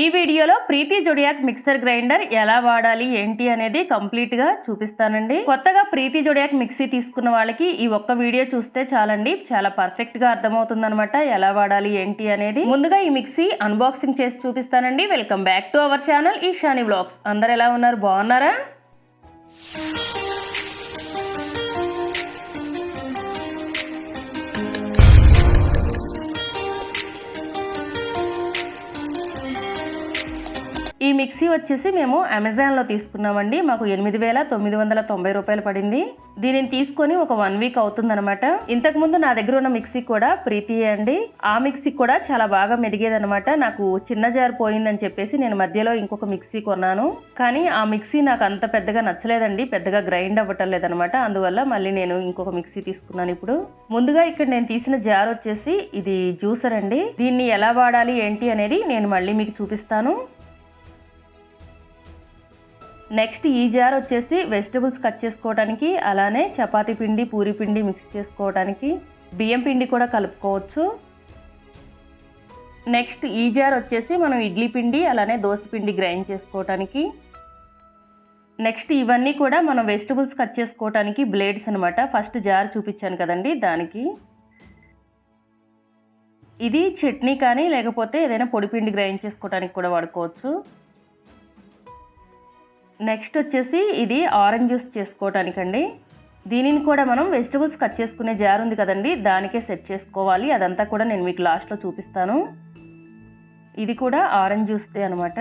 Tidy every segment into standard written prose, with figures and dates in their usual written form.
ఈ వీడియోలో ప్రీతి zodiac mixer grinder ఎలా వాడాలి ఏంటి అనేది కంప్లీట్ గా చూపిస్తానండి. కొత్తగా ప్రీతి జోడియాక్ మిక్సీ తీసుకున్న వాళ్ళకి ఈ ఒక్క వీడియో చూస్తే చాలండి, చాలా పర్ఫెక్ట్ గా అర్థమవుతుంది అనమాట ఎలా వాడాలి ఏంటి అనేది. ముందుగా ఈ మిక్సీ అన్బాక్సింగ్ చేసి చూపిస్తానండి. Welcome back to our channel Eshani vlogs. అందరు ఎలా ఉన్నారు, బాగున్నారా? ఈ మిక్సీ వచ్చేసి మేము అమెజాన్లో తీసుకున్నామండి. మాకు 8,990 రూపాయలు పడింది. దీనిని తీసుకొని ఒక 1 వీక్ అవుతుందన్నమాట. ఇంతకుముందు నా దగ్గర ఉన్న మిక్సీ కూడా ప్రీతియే అండి. ఆ మిక్సీ కూడా చాలా బాగా మెదిగేదనమాట. నాకు చిన్న జార్ పోయిందని చెప్పేసి నేను మధ్యలో ఇంకొక మిక్సీ కొన్నాను. కానీ ఆ మిక్సీ నాకు అంత పెద్దగా నచ్చలేదండి, పెద్దగా గ్రైండ్ అవ్వటం లేదనమాట. అందువల్ల మళ్ళీ నేను ఇంకొక మిక్సీ తీసుకున్నాను. ఇప్పుడు ముందుగా ఇక్కడ నేను తీసిన జార్ వచ్చేసి ఇది జ్యూసర్ అండి. దీన్ని ఎలా వాడాలి ఏంటి అనేది నేను మళ్ళీ మీకు చూపిస్తాను. నెక్స్ట్ ఈ జార్ వచ్చేసి వెజిటబుల్స్ కట్ చేసుకోవడానికి, అలానే చపాతీ పిండి పూరి పిండి మిక్స్ చేసుకోవడానికి, బియ్యం పిండి కూడా కలుపుకోవచ్చు. నెక్స్ట్ ఈ జార్ వచ్చేసి మనం ఇడ్లీ పిండి అలానే దోశ పిండి గ్రైండ్ చేసుకోవడానికి. నెక్స్ట్ ఇవన్నీ కూడా మనం వెజిటబుల్స్ కట్ చేసుకోవడానికి బ్లేడ్స్ అనమాట. ఫస్ట్ జార్ చూపించాను కదండి దానికి. ఇది చట్నీ కానీ లేకపోతే ఏదైనా పొడి పిండి గ్రైండ్ చేసుకోవడానికి కూడా వాడుకోవచ్చు. నెక్స్ట్ వచ్చేసి ఇది ఆరెంజ్ జ్యూస్ చేసుకోవటానికండి. దీనిని కూడా మనం వెజిటబుల్స్ కట్ చేసుకునే జార్ ఉంది కదండి, దానికే సెట్ చేసుకోవాలి. అదంతా కూడా నేను మీకు లాస్ట్లో చూపిస్తాను. ఇది కూడా ఆరెంజ్ జ్యూస్దే అనమాట.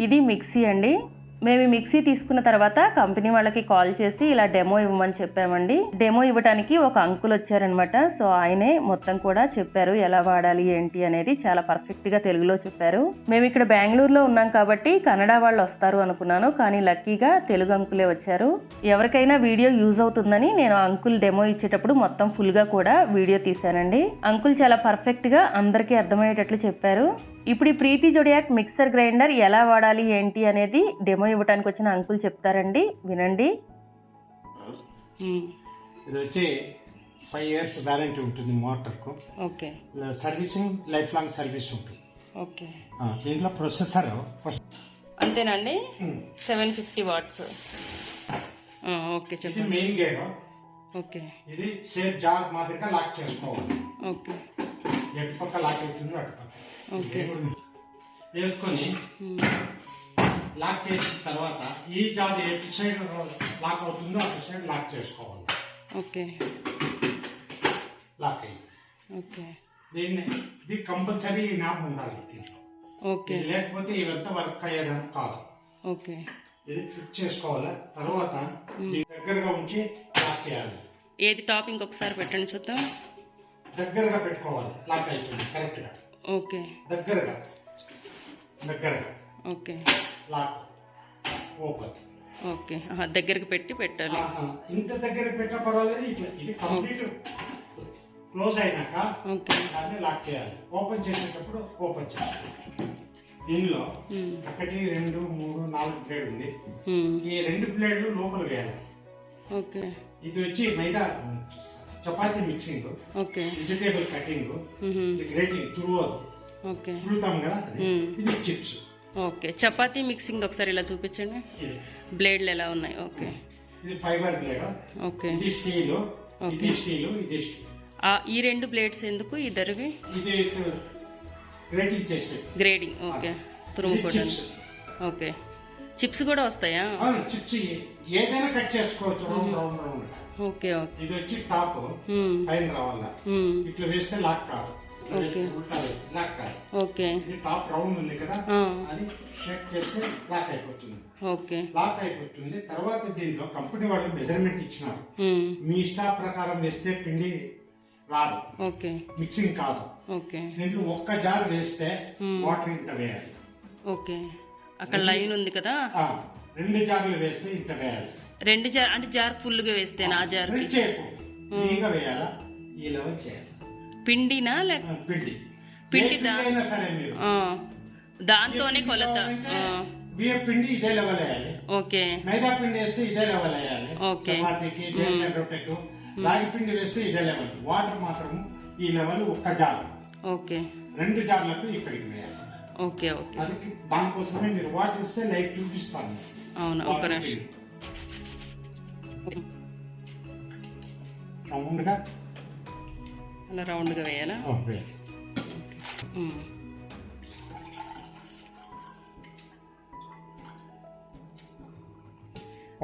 ఇది మిక్సీ అండి. మేము ఈ మిక్సీ తీసుకున్న తర్వాత కంపెనీ వాళ్ళకి కాల్ చేసి ఇలా డెమో ఇవ్వమని చెప్పామండి. డెమో ఇవ్వడానికి ఒక అంకుల్ వచ్చారనమాట. సో ఆయనే మొత్తం కూడా చెప్పారు ఎలా వాడాలి ఏంటి అనేది. చాలా పర్ఫెక్ట్గా తెలుగులో చెప్పారు. మేము ఇక్కడ బెంగళూరులో ఉన్నాం కాబట్టి కన్నడ వాళ్ళు వస్తారు అనుకున్నాను, కానీ లక్కీగా తెలుగు అంకులే వచ్చారు. ఎవరికైనా వీడియో యూజ్ అవుతుందని నేను అంకుల్ డెమో ఇచ్చేటప్పుడు మొత్తం ఫుల్గా కూడా వీడియో తీశానండి. అంకుల్ చాలా పర్ఫెక్ట్గా అందరికీ అర్థమయ్యేటట్లు చెప్పారు. ఇప్పుడు ఈ ప్రీతి జోడియాక్ మిక్సర్ గ్రైండర్ ఎలా వాడాలి ఏంటి అనేది డెమో ఇవ్వడానికి వచ్చిన అంకుల్ చెప్తారండి, వినండి. ఇది వచ్చి 5 years వారంటీ ఉంటుంది మోటార్కు. Okay. Servicing life long service ఉంటుంది. ఓకే. దీంట్లో ప్రొసెసర్ ఫస్ట్ అంతేనండి. 750 వాట్స్. ఓకే చెప్పండి. Main gear. ఓకే. ఇది సేఫ్ జార్ మాదిరిగా లాక్ చేసుకోవాలి. ఓకే. ఎటు పక్క లాక్ అవుతుందో అటు పక్క ఓకే వేసుకొని లాక్ చేసిన తర్వాత ఈ జార్ ఎటు సైడ్ లాక్ అవుతుందో అటు సైడ్ లాక్ చేసుకోవాలి. ఓకే. లాక్ అయ్యి ఓకే. ఇది కంపల్సరీ నాబ్ ఉండాలి దీంట్లో. ఓకే. లేకపోతే ఇవంతా వర్క్ అయ్యేదానికి కాదు. ఓకే. ఇది ఫిట్ చేసుకోవాలి. తర్వాత దగ్గరగా ఉంచి లాక్ చేయాలి. ఏది టాప్ ఇంకొకసారి పెట్టండి చూద్దాం. దగ్గరగా పెట్టుకోవాలి, లాక్ అవుతుంది కరెక్ట్ గా. ఓకే. దగ్గరగా ఓకే. Lock open. ఓకే. దగ్గరికి పెట్టి పెట్టాలి. ఇంత దగ్గర పెట్ట పర్వాలేదు. ఇట్లా ఇది కంప్లీట్ క్లోజ్ అయినాక దాన్ని లాక్ చేయాలి. ఓపెన్ చేసేటప్పుడు ఓపెన్ చేయాలి. దీనిలో 1 2 3 4 ప్లేడ్ ఉంది. ఈ 2 ప్లేడ్లు లోపల వేయాలి. ఓకే. ఇది వచ్చి maida chapati mixing, vegetable cutting, grating తురుతాం కదా, ఇది చిప్స్. ఓకే. చపాతీ మిక్సింగ్ ఒకసారి ఇలా చూపించండి. బ్లేడ్లు ఎలా ఉన్నాయి. ఓకే. ఇది ఫైబర్ బ్లేడ్. ఓకే. ఇది స్టీల్, ఇది స్టీల్, ఇది స్టీల్. ఈ 2 బ్లేడ్స్ ఎందుకు ఇద్దరివి? ఇది గ్రేటింగ్ చేసే గ్రేడింగ్. ఓకే. తురుముకోవడానికి. ఓకే. చిప్స్ కూడా వస్తాయా? చిప్స్ ఏదైనా కట్ చేసుకోవచ్చు. ఓకే. ఓకే. ఇది వచ్చి టాప్ పైన రావాలా, ఇట్లా వేస్తే లాక్ కాదు. లాక్ కాదు. ఓకే. ఇది టాప్ రౌండ్ ఉంది కదా, అది షేక్ చేస్తే లాక్ అయిపోతుంది. ఓకే. లాక్ అయిపోతుంది. తర్వాత దీంట్లో కంపెనీ వాళ్ళు మెజర్మెంట్ ఇచ్చినారు. మీ ఇష్ట ప్రకారం వేస్తే పిండి రాదు. ఓకే. మిక్సింగ్ కాదు. ఓకే. దీంట్లో ఒక్క జార్ వేస్తే వాటర్ ఇంత వేయాలి. ఓకే. అక్కడ లైన్ ఉంది కదా, 2 జార్లు వేస్తే ఇంత వేయాలి. 2 జార్ అంటే జార్ ఫుల్ గా వేస్తే ఆ జార్ వేయాలా, ఈ లెవెల్ చేయాలి. పిండినా లేక పిండి దాంతోనే కొలత. బియ్యం పిండి ఇదే లెవెల్ వేయాలి. ఓకే. మైదా పిండి వేస్తే ఇదే లెవెల్ వేయాలి. చపాతీకి, రొట్టెకు. రాగి పిండి వేస్తే ఇదే లెవెల్. వాటర్ మాత్రం ఈ లెవెల్ 1 జార్. ఓకే. 2 జార్లకు ఇక్కడికి వేయాలి. Okay okay. అది దానికోసమే మీరు వాటర్ ఇస్తే లైట్ చూపిస్తాను. అవునా, ఒక నిమిషం. రౌండ్గా అలా రౌండ్గా వేయాలా?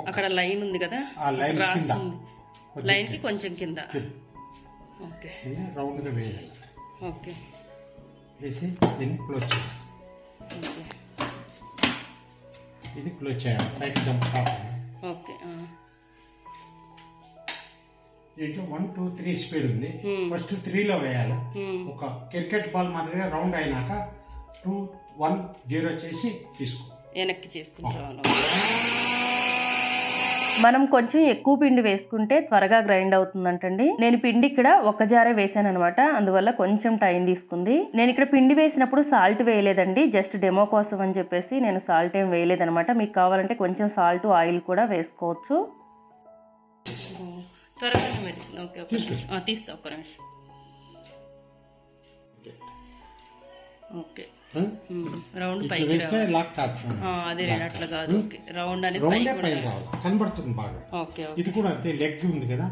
అక్కడ లైన్ ఉంది కదా, లైన్కి కొంచెం కింద. ఓకే, రౌండ్గా వేయాలి. ఓకే, వేసి దీన్ని క్లోజ్ చేయాలి. ఇది క్లోజ్ చేయాలి, పైకి జంప్ కావాలి. ఓకే. దీంట్లో 1 2 3 స్పీడ్ ఉంది. ఫస్ట్ 3లో వేయాలి. ఒక క్రికెట్ బాల్ మాదిరిగా రౌండ్ అయినాక 2 1 0 చేసి తీసుకో, వెనక్కి చేసుకుంటాం. మనం కొంచెం ఎక్కువ పిండి వేసుకుంటే త్వరగా గ్రైండ్ అవుతుందంటండి. నేను పిండి ఇక్కడ ఒక జారే వేసాను అనమాట, అందువల్ల కొంచెం టైం తీసుకుంది. నేను ఇక్కడ పిండి వేసినప్పుడు సాల్ట్ వేయలేదండి, జస్ట్ డెమో కోసం అని చెప్పేసి నేను సాల్ట్ ఏం వేయలేదనమాట. మీకు కావాలంటే కొంచెం సాల్ట్ ఆయిల్ కూడా వేసుకోవచ్చు. త్వరగానే మెరుతుంది. ఓకే, తీస్తా, ఒక్క నిమిషం. ఓకే, రౌండ్ పైకి వేస్తే లాక్ కాదు. అదే నేను అట్లా కాదు. ఓకే, రౌండ్ అనేది పైన రావాలి, కనబడుతుంది బాగా. ఓకే, ఇది కూడా అంతే, లెగ్ ఉంది కదా,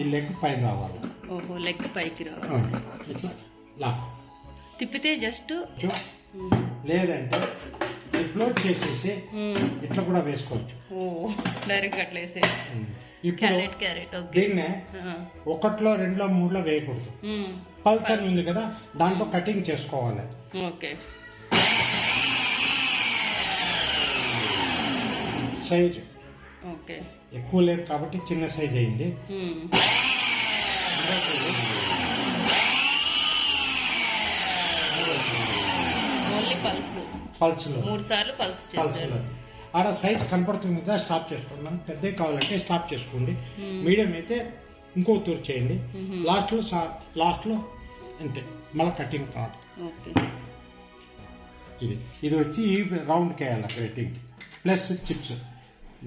ఈ లెగ్ పైన రావాలి. ఓహో, లెగ్ పైకి రావాలి. ఇట్లా లాక్ తిప్పితే జస్ట్, లేదంటే క్లోజ్ చేసేసి ఇట్లా కూడా వేసుకోవచ్చు. ఓ, డైరెక్ట్ అట్లా వేసే. క్యారెట్. దీన్నే 1లో 2లో 3లో వేయకూడదు. పల్చర్ ఉంది కదా, దాంట్లో కటింగ్ చేసుకోవాలి. ఓకే, సైజ్ ఓకే, ఎక్కువ లేదు కాబట్టి చిన్న సైజ్ అయింది. ఓన్లీ పల్స్లో 3 సార్లు పల్స్ చేస్తారు. ఆడ సైజ్ కనపడుతుంది కదా, స్టాప్ చేసుకోండి. పెద్దవి కావాలంటే స్టాప్ చేసుకోండి, మీడియం అయితే ఇంకో తూరు చేయండి. లాస్ట్లో అంతే, మళ్ళీ కటింగ్ కాదు. ఇది వచ్చి రౌండ్కి వేయాలి గ్రేటింగ్ ప్లస్ చిప్స్,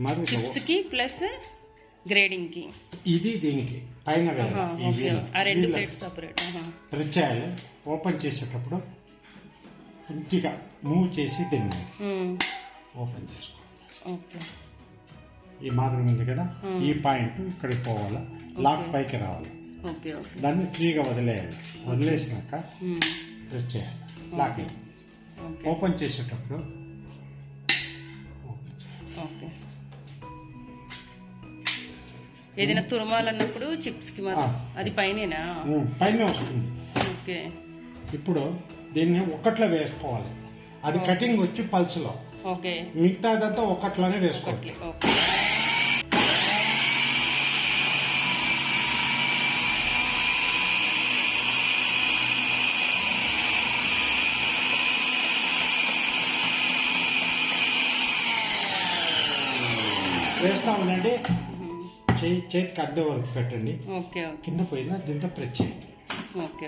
మరి చిప్స్కి ప్లస్ గ్రేడింగ్కి. ఇది దీనికి పైన ప్రెస్ చేయాలి. ఓపెన్ చేసేటప్పుడు కొద్దిగా మూవ్ చేసి దీన్ని ఓపెన్ చేసుకోవాలి. ఈ మాదిరి ఉంది కదా, ఈ పాయింట్ ఇక్కడికి పోవాలి, లాక్ పైకి రావాలి. దాన్ని ఫ్రీగా వదిలేయాలి. వదిలేసినాక ప్రెస్ చేయాలి, లాకింగ్. ఓపెన్ చేసేటప్పుడు ఏదైనా తురమాలన్నప్పుడు చిప్స్కి అది పైన వస్తుంది. ఓకే, ఇప్పుడు దీన్ని ఒకట్లో వేసుకోవాలి. అది కటింగ్ వచ్చి పల్స్లో. ఓకే, మిగతాదంతా ఒకట్లోనే వేసుకోవాలి. వేస్తా ఉండండి, చేతికి అద్దె వరకు పెట్టండి. కింద పోయినా దీంతో ప్రెస్ చేయండి. ఓకే,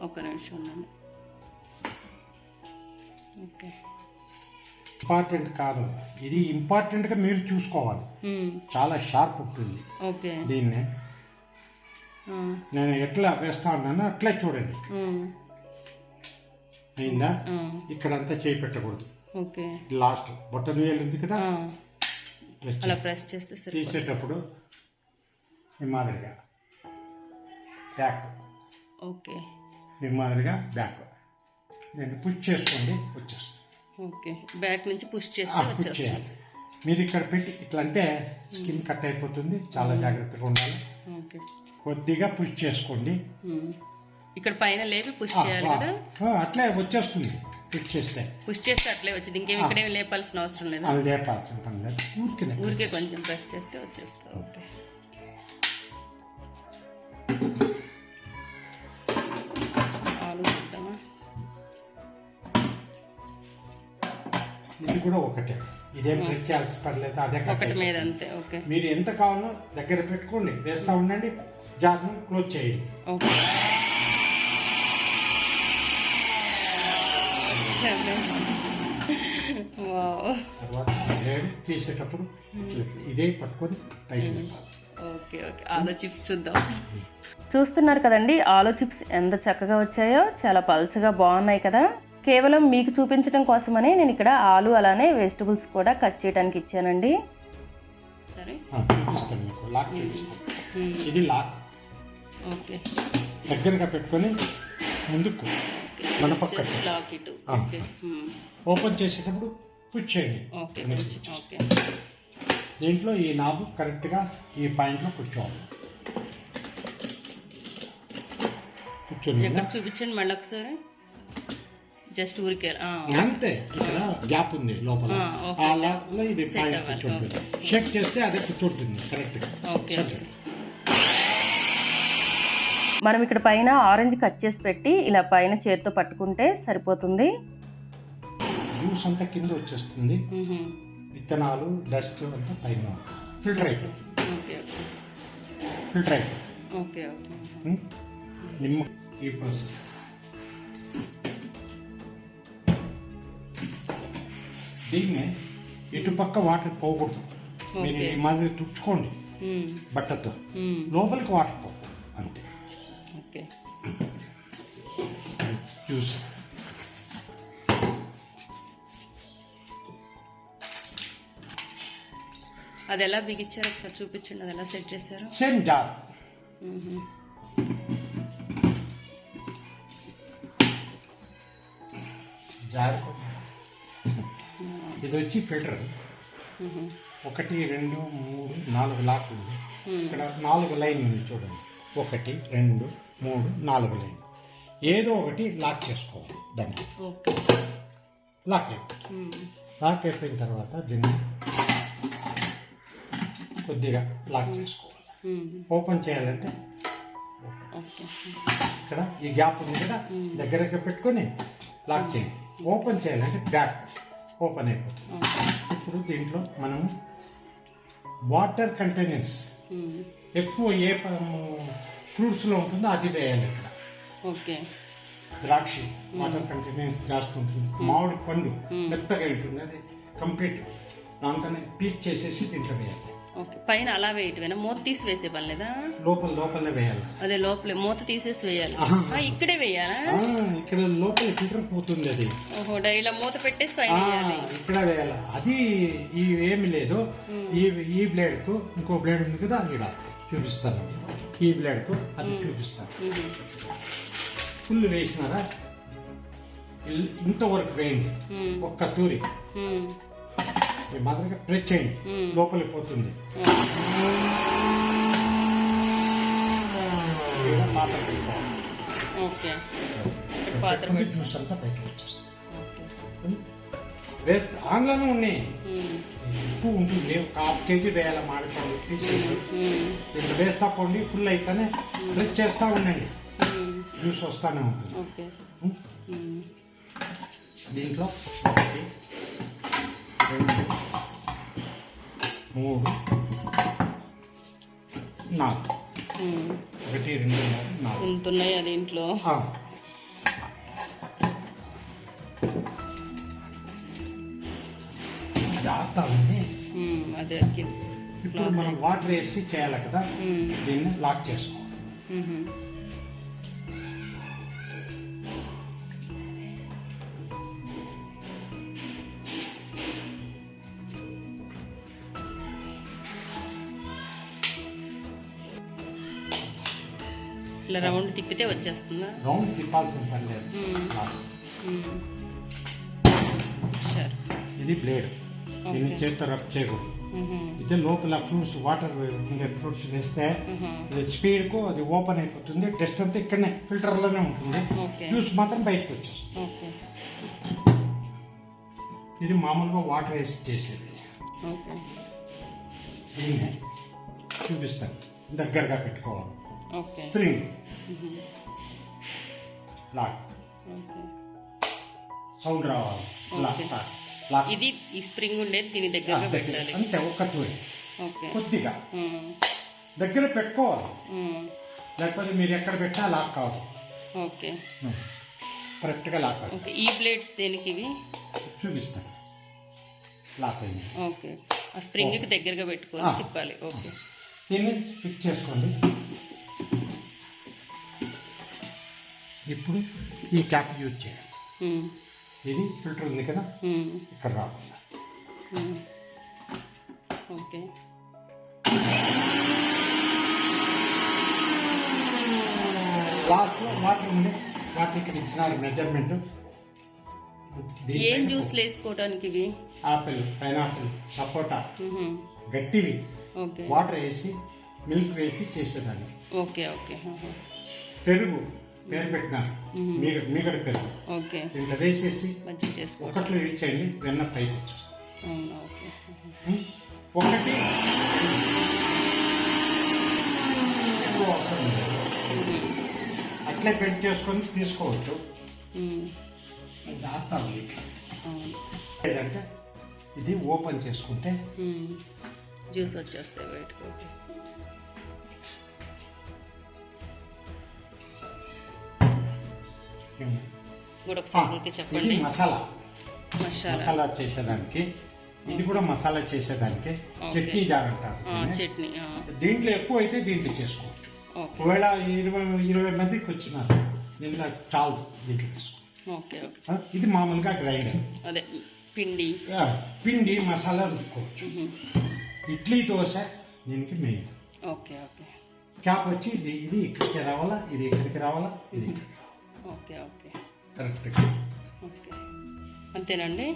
ఒక్క నిమిషం ఉండండి. ఓకే, ఇంపార్టెంట్ కాదు ఇది, ఇంపార్టెంట్గా మీరు చూసుకోవాలి. చాలా షార్ప్ ఉంటుంది. ఓకే, దీన్ని నేను ఎట్లా వేస్తా ఉన్నానో అట్లా చూడండి. అయిందా? ఇక్కడంతా చేయి పెట్టకూడదు. ఓకే, లాస్ట్ బొట్టన్ వేలు ఉంది కదా, అలా ప్రెస్ చేస్తే తీసేటప్పుడు ఈ మాదిరిగా బ్యాక్. ఓకే, ఈ మాదిరిగా బ్యాక్ నేను పుష్ చేసుకోండి, వచ్చేస్తుంది. ఓకే, బ్యాక్ నుంచి పుష్ చేయాలి. మీరు ఇక్కడ పెట్టి ఇట్లా అంటే స్కిన్ కట్ అయిపోతుంది, చాలా జాగ్రత్తగా ఉండాలి. ఓకే, కొద్దిగా పుష్ చేసుకోండి. ఇక్కడ పైన లేపి పుష్ చేయాలి కదా, అట్లే వచ్చేస్తుంది. పుష్ చేస్తే అట్లే వచ్చింది, ఇంకేమి ఇక్కడేమి లేపాల్సిన అవసరం లేదు. అది లేపాల్సిన పని లేదు, ఊరికే కొంచెం ప్రెస్ చేస్తే వచ్చేస్తా. ఓకే, ఆలు చూద్దామా? ఇది కూడా ఒకటే, ఇదేం ప్రెస్ చేయాల్సి పర్లేదు, అదే ఒకటి మీద అంతే. ఓకే, మీరు ఎంత కావాలో దగ్గర పెట్టుకోండి, వేస్తా ఉండండి, జాగ్రత్త క్లోజ్ చేయండి. ఓకే, తర్వాత తీసేటప్పుడు ఇదే పట్టుకొని పైకి. ఓకే, ఓకే, ఆలో చిప్స్ చూద్దాం. చూస్తున్నారు కదండి ఆలు చిప్స్ ఎంత చక్కగా వచ్చాయో, చాలా పల్చగా బాగున్నాయి కదా. కేవలం మీకు చూపించడం కోసమని నేను ఇక్కడ ఆలు అలానే వెజిటబుల్స్ కూడా కట్ చేయడానికి ఇచ్చానండి. సరే ఇది లాక్. ఓకే, దగ్గరగా పెట్టుకొని ముందుకు మన పక్క ఓపెన్ చేసేటప్పుడు పుష్ చేయండి. ఓకే, దీంట్లో ఈ నాబు కరెక్ట్గా ఈ పాయింట్లో కూర్చోవాలి. చూపించండి మళ్ళీ ఒకసారి. జస్ట్ ఊరికే అంతే, ఇక్కడ గ్యాప్ ఉంది లోపల, ఆ లోపల ఇది పాయింట్ కూర్చోండి. షేక్ చేస్తే అదే కూర్చోంటుంది కరెక్ట్గా. మనం ఇక్కడ పైన ఆరెంజ్ కట్ చేసి పెట్టి ఇలా పైన చేతితో పట్టుకుంటే సరిపోతుంది. జ్యూస్ అంతా కింద వచ్చేస్తుంది, విత్తనాలు డస్ట్ అంతా పైన ఫిల్టర్ అయిపోతుంది. ఫిల్టర్ అయిపోతుంది. నిమ్మ ఈ ప్రాసెస్. దీన్ని ఇటుపక్క వాటర్ పోకూడదు. మీరు ఈ మాదిరి తుడుచుకోండి బట్టతో, లోపలికి వాటర్ పోకూడదు అంతే. జ్యూస్ అది ఎలా బిగించారు ఒకసారి చూపించండి. అది ఎలా సెట్ చేశారు? Same jar. జార్ ఇది వచ్చి ఫిల్టర్. 1 2 3 4 లాక్ ఉంది. ఇక్కడ 4 లైన్ ఉంది చూడండి. 1 2 3 4 లైన్. ఏదో ఒకటి లాక్ చేసుకోవాలి. దాన్ని లాక్ అయిపోతుంది. లాక్ అయిపోయిన తర్వాత దీన్ని కొద్దిగా లాక్ చేసుకోవాలి. ఓపెన్ చేయాలంటే ఇక్కడ ఈ గ్యాప్ ఉంది కదా, దగ్గరగా పెట్టుకొని లాక్ చేయండి. ఓపెన్ చేయాలంటే బ్యాక్ ఓపెన్ అయిపోతుంది. ఇప్పుడు దీంట్లో మనము వాటర్ కంటైనర్స్ ఎక్కువ ఏ ఫ్రూట్స్లో ఉంటుందో అది వేయాలి. ఇక్కడ ద్రాక్ష వాటర్ కంటైనర్స్ జాస్తి ఉంటుంది. మామిడి పండు మెత్తగా ఉంటుంది, అది కంప్లీట్ దాంతోనే పీస్ చేసేసి దీంట్లో వేయాలి. పైన అలా వేయటమేనా? మూత తీసి వేసే పని లేదా? లోపలనే వేయాలి. అదే లోపల మూత తీసేసి వేయాలి. ఇక్కడే వేయాలా? ఇక్కడ లోపల ఫిల్టర్ పోతుంది అది. ఓహో, ఇలా మూత పెట్టేసి పైన ఇక్కడ వేయాలి. అది ఏమి లేదు. ఈ బ్లేడ్ కు ఇంకో బ్లేడ్ ఉంది కదా, ఇక్కడ చూపిస్తాను. ఈ బ్లేడ్ కు అది చూపిస్తాను. ఫుల్ వేసినారా, ఇంతవరకు వేయండి. ఒక్క తూరి ఈ మాదిరిగా ప్రెస్ చేయండి, లోపలికి పోతుంది. పాత్ర జ్యూస్ అంతా బయటకు వచ్చేస్తుంది. వేస్ట్ ఆన్లోనే ఉన్నాయి, ఎక్కువ ఉంటుంది. 1/2 kg వేయాలి మామిడికాయలు తీసేసి. రెండు వేస్తా పోండి, ఫుల్ అయితేనే ప్రెస్ చేస్తూ ఉండండి, జ్యూస్ వస్తానే ఉంటుంది. దీంట్లో 1 2 3 4 1 2 4 ఉంటున్నాయి దీంట్లో. జాగ్రత్త ఉంది. అదే ఇప్పుడు మనం వాటర్ వేసి చేయాలి కదా, దీన్ని లాక్ చేసుకోవాలి. ఇలా రౌండ్ తిప్పితే వచ్చేస్తుందా? రౌండ్ తిప్పాల్సిన పని లేదు. ఇది బ్లేడ్, దీన్ని చేతితో రబ్ చేయకూడదు. ఇదే లోపల ఫ్రూట్స్ వాటర్ ఉండే ఫ్రూట్స్ వేస్తే స్పీడ్కు అది ఓపెన్ అయిపోతుంది. టెస్ట్ అంతా ఇక్కడనే ఫిల్టర్లోనే ఉంటుంది, జ్యూస్ మాత్రం బయటకు వచ్చేస్తుంది. ఇది మామూలుగా వాటర్ వేసి చేసేది. దీన్ని చూపిస్తాను, దగ్గరగా పెట్టుకోవాలి. స్ప్రింగ్ లాక్, సౌండ్ రావాలి. లాక్ ఇది ఈ స్ప్రింగ్ ఉండేది దీని దగ్గరగా పెట్టాలి. అంతే, ఒక్క తూరి కొద్దిగా దగ్గర పెట్టుకోవాలి, లేకపోతే మీరు ఎక్కడ పెట్టినా లాక్ కాదు. ఓకే, కరెక్ట్గా లాక్ కాదు. ఓకే, ఈ బ్లేడ్స్ దేనికి ఇవి చూపిస్తాను. లాక్ అయింది. ఓకే, ఆ స్ప్రింగ్కి దగ్గరగా పెట్టుకొని తిప్పాలి. ఓకే, దీన్ని ఫిక్స్ చేసుకోండి. ఇప్పుడు ఈ క్యాప్ యూజ్ చేయాలి. ఇది ఫిల్టర్ ఉంది కదా, ఇక్కడ రాకుండా. ఓకే. లాస్ట్లో వాటర్ ఉంది, వాటర్ ఇక్కడ ఇచ్చినారు మెజర్మెంట్. ఏం జ్యూస్లు వేసుకోవడానికి ఇవి? ఆపిల్, పైనాపిల్, సపోటా, గట్టివి. వాటర్ వేసి మిల్క్ వేసి చేసేదాన్ని. Okay okay. పెరుగు పేరు పెట్టినారు, మీగడ పెరుగు. ఓకే. ఇంట్లో వేసేసి మంచిగా చేసుకో. ఒకట్లో యూజ్ చేయండి, వెన్న పైకి వచ్చేస్తుంది. ఓకే. ఒకటి ఎక్కువ అవసరం లేదు, అట్లే పెట్టి చేసుకొని తీసుకోవచ్చు. దాటాలి లేదంటే ఇది ఓపెన్ చేసుకుంటే జ్యూస్ వచ్చేస్తాయి బయటకు. చెప్పండి. మసాలా చేసేదానికి, ఇది కూడా మసాలా చేసేదానికి చట్నీ జార్ అంటారు. చట్నీ దీంట్లో ఎక్కువ అయితే దీంట్లో చేసుకోవచ్చు. ఒకవేళ 20 మందికి వచ్చినారు దీంట్లో చాలు, దీంట్లో వేసుకోవచ్చు. ఇది మామూలుగా గ్రైండర్, అదే పిండి మసాలా రుబ్బుకోవచ్చు. ఇడ్లీ దోశ దీనికి మెయిన్. Okay okay. క్యాప్ వచ్చి ఇది ఇక్కడికి రావాలా, ఇది ఇక్కడికి రావాలా, ఇది ఓకే ఓకే. కరెక్ట్. ఓకే, అంతేనండి.